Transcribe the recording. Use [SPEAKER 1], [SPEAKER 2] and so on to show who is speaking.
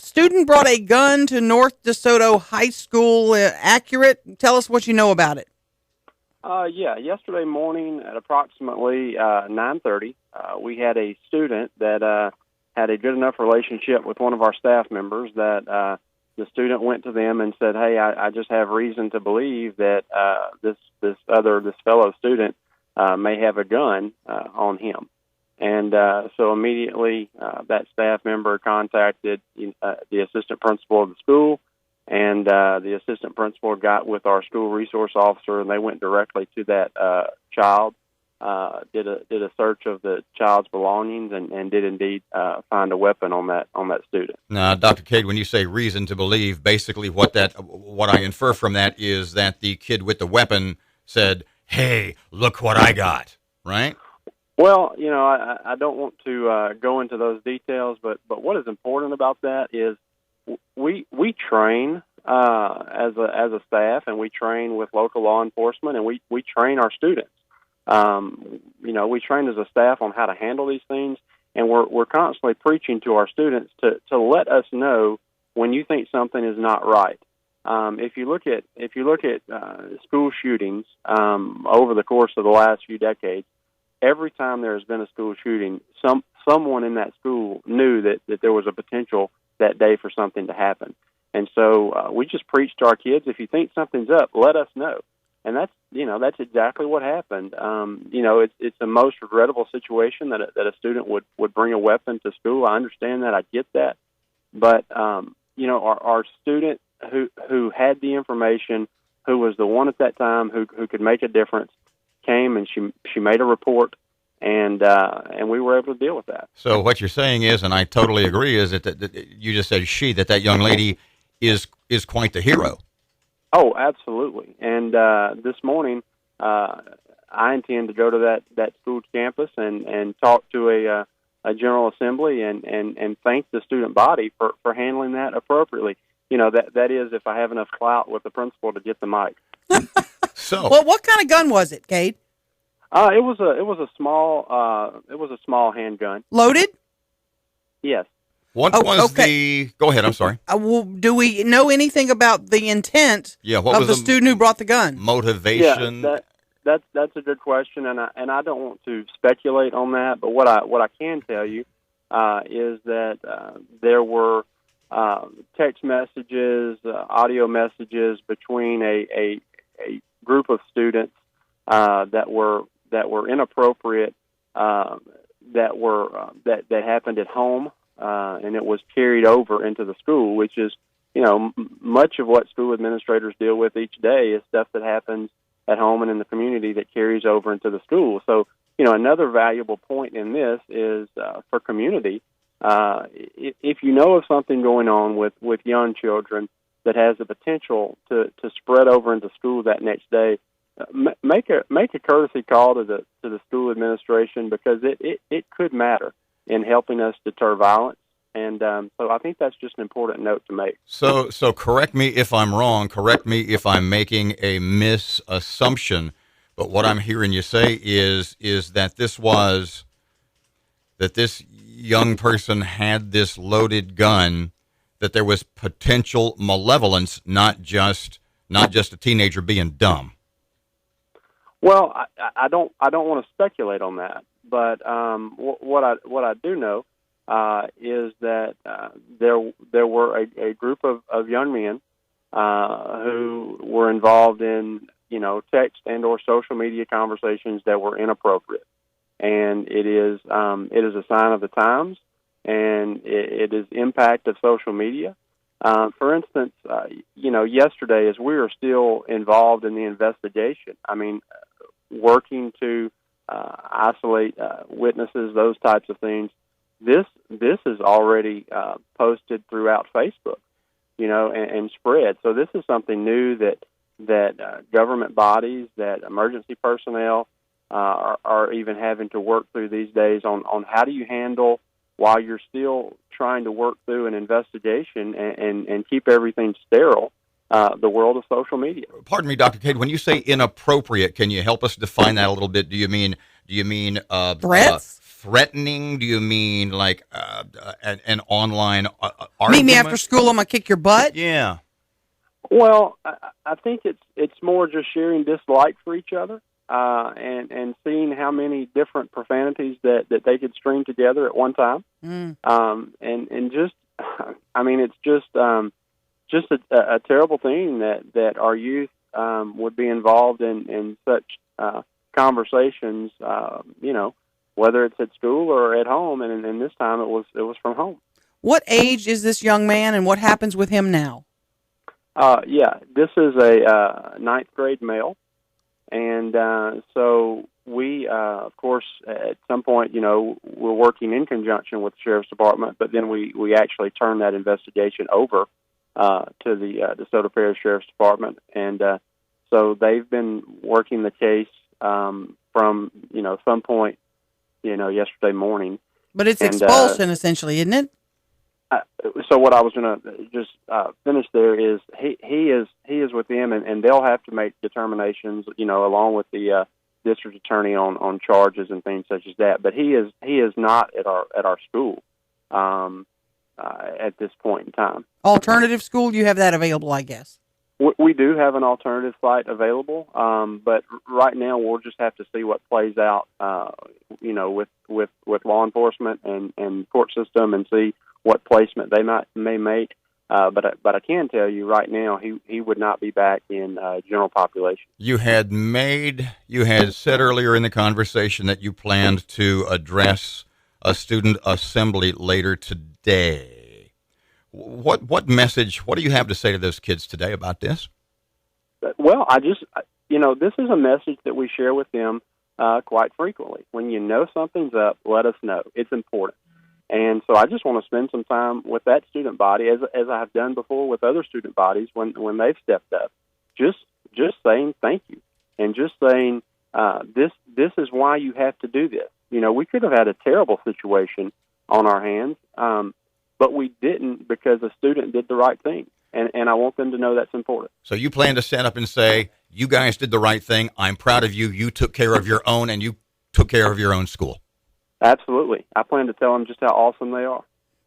[SPEAKER 1] student brought a gun to North DeSoto High School. Accurate? Tell us what you know about it.
[SPEAKER 2] Yeah, yesterday morning at approximately 9:30, we had a student that had a good enough relationship with one of our staff members that the student went to them and said, "Hey, I just have reason to believe that this fellow student may have a gun on him." And so immediately that staff member contacted the assistant principal of the school, and the assistant principal got with our school resource officer, and they went directly to that child, did a search of the child's belongings, and did indeed find a weapon on that student.
[SPEAKER 3] Now, Dr. Cade, when you say reason to believe, basically what I infer from that is that the kid with the weapon said, "Hey, look what I got," right?
[SPEAKER 2] Well, I don't want to go into those details, but what is important about that is we train as a staff, and we train with local law enforcement, and we train our students. We train as a staff on how to handle these things, and we're constantly preaching to our students to let us know when you think something is not right. If you look at school shootings over the course of the last few decades, every time there has been a school shooting, someone in that school knew that there was a potential that day for something to happen. And so we just preach to our kids, if you think something's up, let us know. And that's exactly what happened. It's the most regrettable situation that a student would bring a weapon to school. I understand that. I get that. But, our student who had the information, who was the one at that time who could make a difference, came and she made a report, and we were able to deal with that.
[SPEAKER 3] So what you're saying is, and I totally agree, is that you just said that young lady is quite the hero.
[SPEAKER 2] Oh, absolutely. And this morning, I intend to go to that school campus and talk to a general assembly and thank the student body for handling that appropriately. That is, if I have enough clout with the principal to get the mic.
[SPEAKER 3] So,
[SPEAKER 1] well, what kind of gun was it, Cade?
[SPEAKER 2] It was a small handgun.
[SPEAKER 1] Loaded?
[SPEAKER 2] Yes.
[SPEAKER 3] What was the? Go ahead. I'm sorry.
[SPEAKER 1] Do we know anything about the intent of the student who brought the gun?
[SPEAKER 3] Motivation.
[SPEAKER 2] Yeah, that's a good question, and I don't want to speculate on that. But what I can tell you is that there were text messages, audio messages between a group of students that were inappropriate, that happened at home, and it was carried over into the school, which is much of what school administrators deal with each day is stuff that happens at home and in the community that carries over into the school. So another valuable point in this is for community. If you know of something going on with young children that has the potential to spread over into school that next day, make a courtesy call to the school administration, because it could matter in helping us deter violence. And so I think that's just an important note to make.
[SPEAKER 3] So correct me if I'm wrong. Correct me if I'm making a misassumption. But what I'm hearing you say is that this young person had this loaded gun, that there was potential malevolence, not just a teenager being dumb.
[SPEAKER 2] Well, I don't want to speculate on that, but what I do know is that there were a group of young men who were involved in text and or social media conversations that were inappropriate, and it is a sign of the times, and it is impact of social media. For instance, yesterday, as we were still involved in the investigation, working to isolate witnesses, those types of things, this is already posted throughout Facebook, and spread. So this is something new that government bodies, that emergency personnel are even having to work through these days on how do you handle, while you're still trying to work through an investigation and keep everything sterile, the world of social media.
[SPEAKER 3] Pardon me, Dr. Cade, when you say inappropriate, can you help us define that a little bit? Do you mean
[SPEAKER 1] threats?
[SPEAKER 3] threatening? Do you mean like an online argument?
[SPEAKER 1] Meet me after school. I'm gonna kick your butt.
[SPEAKER 3] Yeah.
[SPEAKER 2] Well, I think it's more just sharing dislike for each other, and seeing how many different profanities that they could string together at one time. And just, I mean, it's just a terrible thing that our youth would be involved in such conversations. Whether it's at school or at home, and this time it was from home.
[SPEAKER 1] What age is this young man, and what happens with him now?
[SPEAKER 2] This is a ninth grade male, and so we, of course, at some point, we're working in conjunction with the Sheriff's Department, but then we actually turn that investigation over to the DeSoto Parish Sheriff's Department, and so they've been working the case from some point, yesterday morning.
[SPEAKER 1] But it's expulsion, essentially, isn't it?
[SPEAKER 2] So what I was going to just finish there is he is with them, and they'll have to make determinations, along with the district attorney on charges and things such as that. But he is not at our school at this point in time.
[SPEAKER 1] Alternative school, you have that available, I guess.
[SPEAKER 2] We do have an alternative site available, but right now we'll just have to see what plays out, with law enforcement and court system, and see what placement they may make. But I can tell you right now, he would not be back in general population.
[SPEAKER 3] You had said earlier in the conversation that you planned to address a student assembly later today. What message, what do you have to say to those kids today about this?
[SPEAKER 2] Well, this is a message that we share with them quite frequently. When you know something's up, let us know. It's important. And so I just want to spend some time with that student body, as I have done before with other student bodies when they've stepped up. Just saying thank you, and just saying this is why you have to do this. We could have had a terrible situation on our hands, but we didn't, because a student did the right thing, and I want them to know that's important. So
[SPEAKER 3] you plan to stand up and say, you guys did the right thing. I'm proud of you. You took care of your own, and you took care of your own school.
[SPEAKER 2] Absolutely. I plan to tell them just how awesome they are.